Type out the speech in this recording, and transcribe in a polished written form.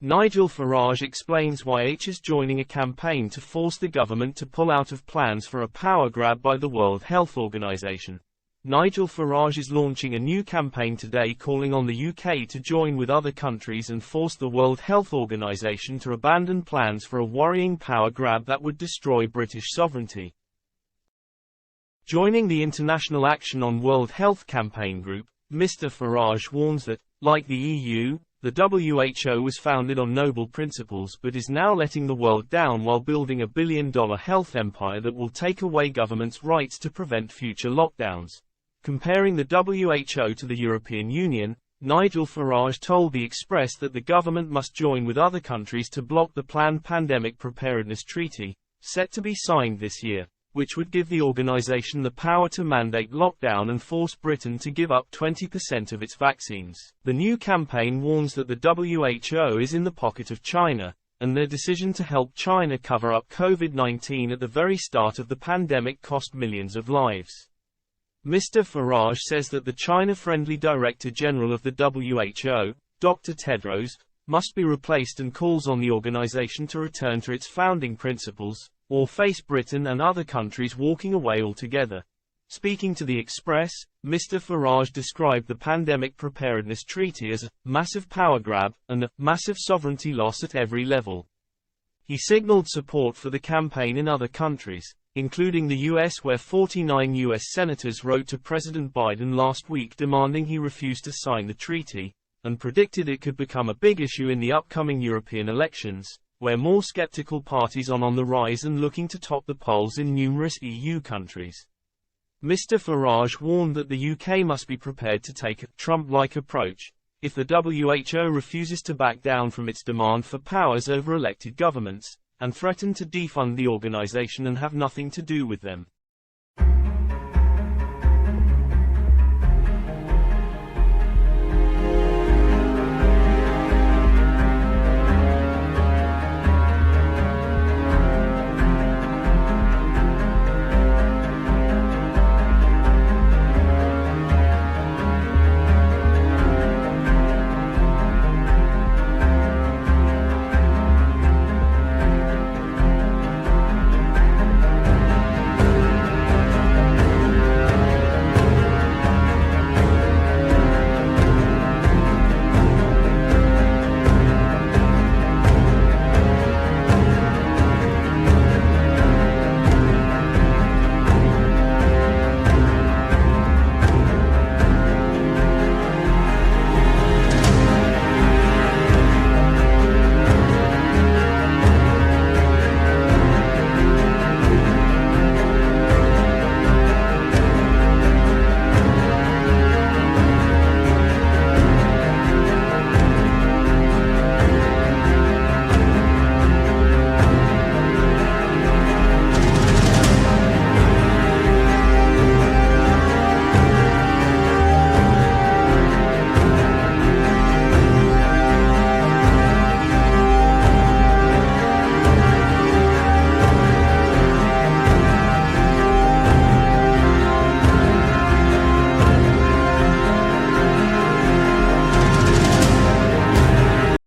Nigel Farage explains why H is joining a campaign to force the government to pull out of plans for a power grab by the World Health Organization. Nigel Farage is launching a new campaign today calling on the UK to join with other countries and force the World Health Organization to abandon plans for a worrying power grab that would destroy British sovereignty. Joining the International Action on World Health campaign group, Mr. Farage warns that, like the EU, the WHO was founded on noble principles but is now letting the world down while building a billion-dollar health empire that will take away governments' rights to prevent future lockdowns. Comparing the WHO to the European Union, Nigel Farage told The Express that the government must join with other countries to block the planned Pandemic Preparedness Treaty, set to be signed this year, which would give the organization the power to mandate lockdown and force Britain to give up 20% of its vaccines. The new campaign warns that the WHO is in the pocket of China, and their decision to help China cover up COVID-19 at the very start of the pandemic cost millions of lives. Mr. Farage says that the China-friendly Director General of the WHO, Dr. Tedros, must be replaced and calls on the organization to return to its founding principles, or face Britain and other countries walking away altogether. Speaking to The Express, Mr. Farage described the Pandemic Preparedness Treaty as a massive power grab and a massive sovereignty loss at every level. He signaled support for the campaign in other countries, including the US, where 49 US senators wrote to President Biden last week demanding he refuse to sign the treaty, and predicted it could become a big issue in the upcoming European elections, where more skeptical parties are on the rise and looking to top the polls in numerous EU countries. Mr. Farage warned that the UK must be prepared to take a Trump-like approach if the WHO refuses to back down from its demand for powers over elected governments, and threatened to defund the organization and have nothing to do with them.